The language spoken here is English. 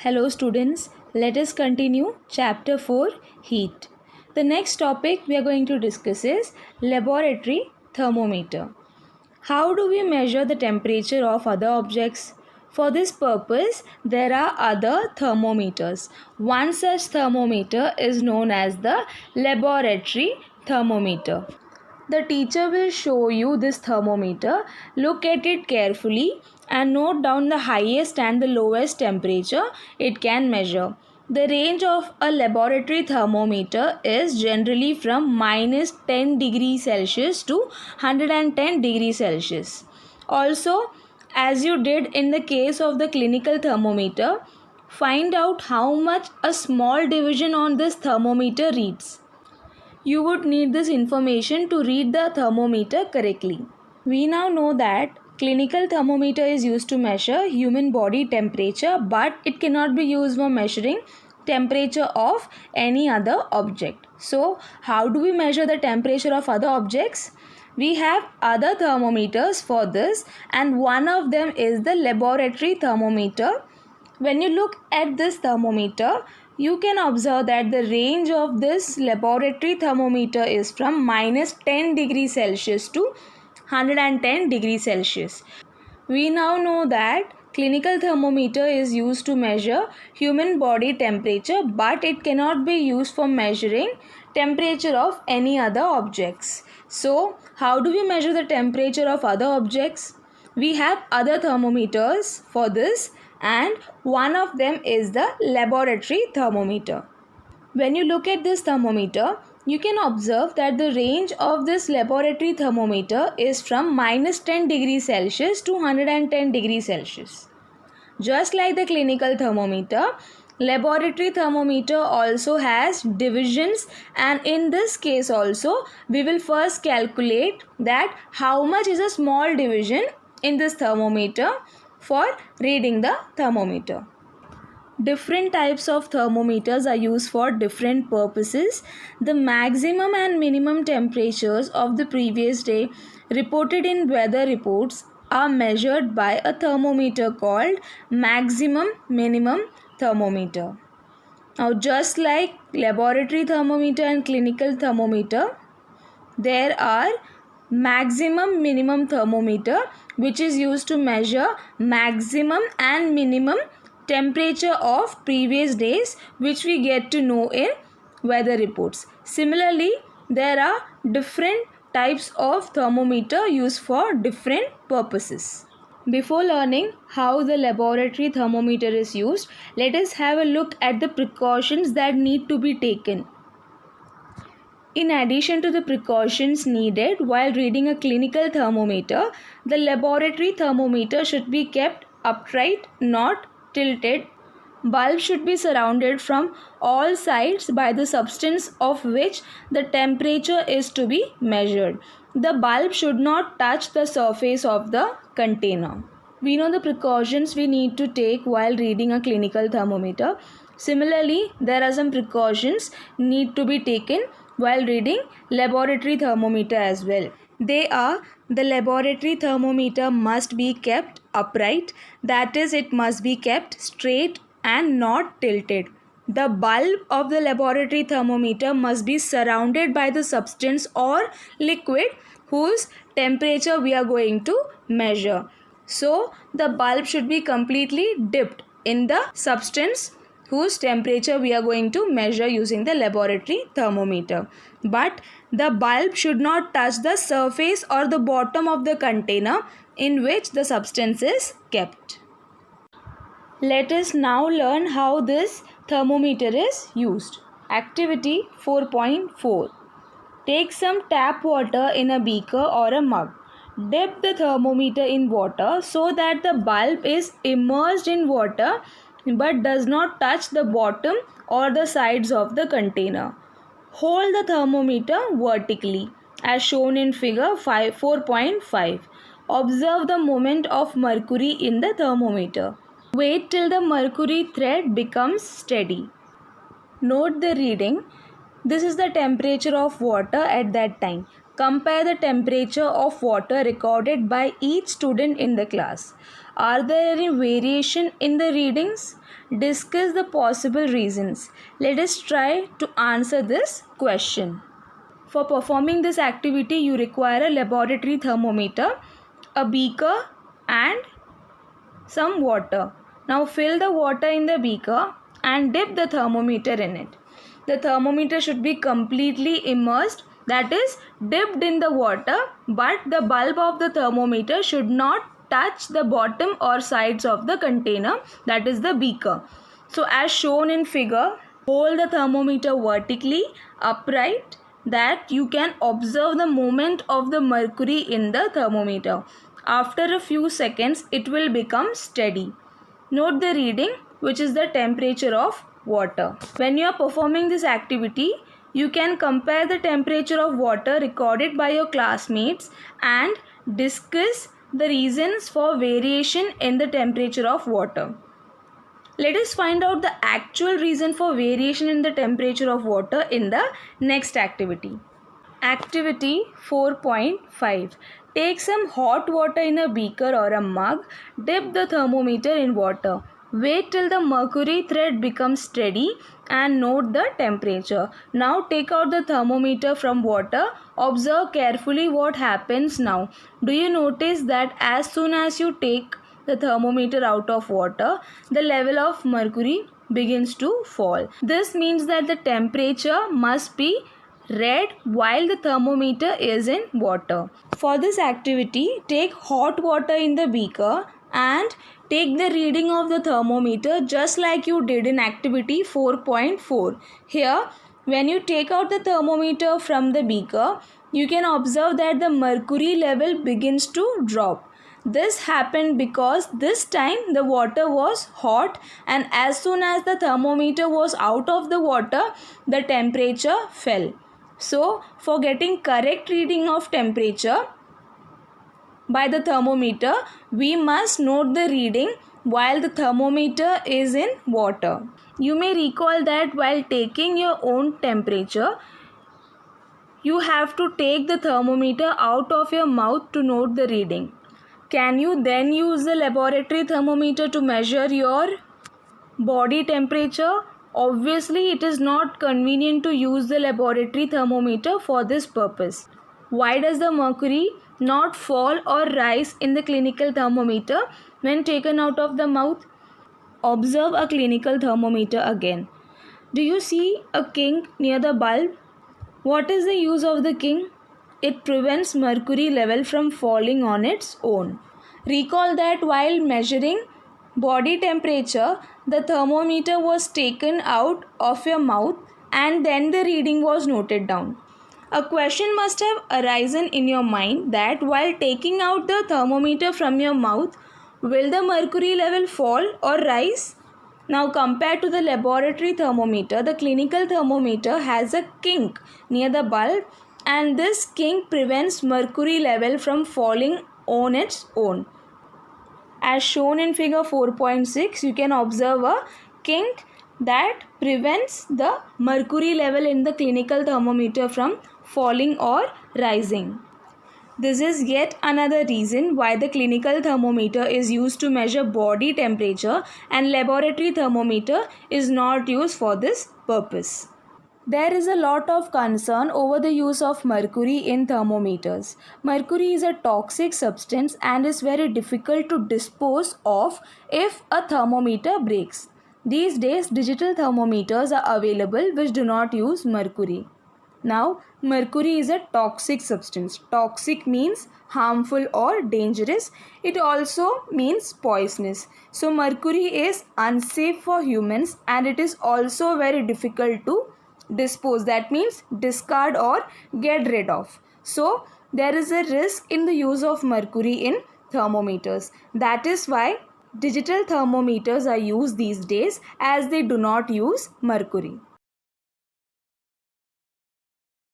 Hello students, let us continue chapter 4 heat. The next topic we are going to discuss is laboratory thermometer. How do we measure the temperature of other objects? For this purpose, there are other thermometers. One such thermometer is known as the laboratory thermometer. The teacher will show you this thermometer. Look at it carefully and note down the highest and the lowest temperature it can measure. The range of a laboratory thermometer is generally from minus 10 degrees Celsius to 110 degrees Celsius. Also, as you did in the case of the clinical thermometer, find out how much a small division on this thermometer reads. You would need this information to read the thermometer correctly. We now know that clinical thermometer is used to measure human body temperature, but it cannot be used for measuring temperature of any other object. So, how do we measure the temperature of other objects? We have other thermometers for this, and one of them is the laboratory thermometer. When you look at this thermometer, you can observe that the range of this laboratory thermometer is from minus 10 degrees Celsius to 110 degrees Celsius. We now know that clinical thermometer is used to measure human body temperature, but it cannot be used for measuring temperature of any other objects. So, how do we measure the temperature of other objects? We have other thermometers for this, and one of them is the laboratory thermometer. When you look at this thermometer, you can observe that the range of this laboratory thermometer is from minus 10 degrees Celsius to 110 degrees Celsius. Just like the clinical thermometer, laboratory thermometer also has divisions, and in this case also we will first calculate that how much is a small division in this thermometer for reading the thermometer. Different types of thermometers are used for different purposes. The maximum and minimum temperatures of the previous day reported in weather reports are measured by a thermometer called maximum minimum thermometer. Now, just like laboratory thermometer and clinical thermometer, there are maximum minimum thermometer which is used to measure maximum and minimum temperature of previous days, which we get to know in weather reports. Similarly, there are different types of thermometer used for different purposes. Before learning how the laboratory thermometer is used, let us have a look at the precautions that need to be taken. In addition to the precautions needed while reading a clinical thermometer, the laboratory thermometer should be kept upright, not tilted. Bulb should be surrounded from all sides by the substance of which the temperature is to be measured. The bulb should not touch the surface of the container. We know the precautions we need to take while reading a clinical thermometer. Similarly, there are some precautions need to be taken while reading laboratory thermometer as well. They are: the laboratory thermometer must be kept upright, that is, it must be kept straight and not tilted. The bulb of the laboratory thermometer must be surrounded by the substance or liquid whose temperature we are going to measure. So, the bulb should be completely dipped in the substance whose temperature we are going to measure using the laboratory thermometer. But the bulb should not touch the surface or the bottom of the container in which the substance is kept. Let us now learn how this thermometer is used. Activity 4.4. Take some tap water in a beaker or a mug. Dip the thermometer in water so that the bulb is immersed in water but does not touch the bottom or the sides of the container. Hold the thermometer vertically as shown in figure 4.5. Observe the movement of mercury in the thermometer. Wait till the mercury thread becomes steady. Note the reading. This is the temperature of water at that time. Compare the temperature of water recorded by each student in the class. Are there any variation in the readings? Discuss the possible reasons. Let us try to answer this question. For performing this activity, you require a laboratory thermometer, a beaker and some water. Now fill the water in the beaker and dip the thermometer in it. The thermometer should be completely immersed, that is dipped in the water, but the bulb of the thermometer should not touch the bottom or sides of the container, that is the beaker. So as shown in figure, hold the thermometer vertically upright that you can observe the movement of the mercury in the thermometer. After a few seconds, it will become steady. Note the reading, which is the temperature of water. When you are performing this activity, you can compare the temperature of water recorded by your classmates and discuss the reasons for variation in the temperature of water. Let us find out the actual reason for variation in the temperature of water in the next activity. Activity 4.5. Take some hot water in a beaker or a mug. Dip the thermometer in water. Wait till the mercury thread becomes steady and note the temperature. Now take out the thermometer from water. Observe carefully what happens now. Do you notice that as soon as you take the thermometer out of water, the level of mercury begins to fall? This means that the temperature must be red while the thermometer is in water. For this activity, take hot water in the beaker and take the reading of the thermometer just like you did in activity 4.4. Here, when you take out the thermometer from the beaker, you can observe that the mercury level begins to drop. This happened because this time the water was hot, and as soon as the thermometer was out of the water, the temperature fell. So, for getting correct reading of temperature by the thermometer, we must note the reading while the thermometer is in water. You may recall that while taking your own temperature, you have to take the thermometer out of your mouth to note the reading. Can you then use the laboratory thermometer to measure your body temperature? Obviously, it is not convenient to use the laboratory thermometer for this purpose. Why does the mercury not fall or rise in the clinical thermometer when taken out of the mouth? Observe a clinical thermometer again. Do you see a kink near the bulb? What is the use of the kink? It prevents mercury level from falling on its own. Recall that while measuring body temperature, the thermometer was taken out of your mouth and then the reading was noted down. A question must have arisen in your mind that while taking out the thermometer from your mouth, will the mercury level fall or rise? Now compared to the laboratory thermometer, the clinical thermometer has a kink near the bulb, and this kink prevents mercury level from falling on its own. As shown in figure 4.6, you can observe a kink that prevents the mercury level in the clinical thermometer from falling or rising. This is yet another reason why the clinical thermometer is used to measure body temperature and laboratory thermometer is not used for this purpose. There is a lot of concern over the use of mercury in thermometers. Mercury is a toxic substance and is very difficult to dispose of if a thermometer breaks. These days, digital thermometers are available which do not use mercury. Now, mercury is a toxic substance. Toxic means harmful or dangerous. It also means poisonous. So, mercury is unsafe for humans and it is also very difficult to dispose. That means discard or get rid of. So, there is a risk in the use of mercury in thermometers. That is why digital thermometers are used these days as they do not use mercury.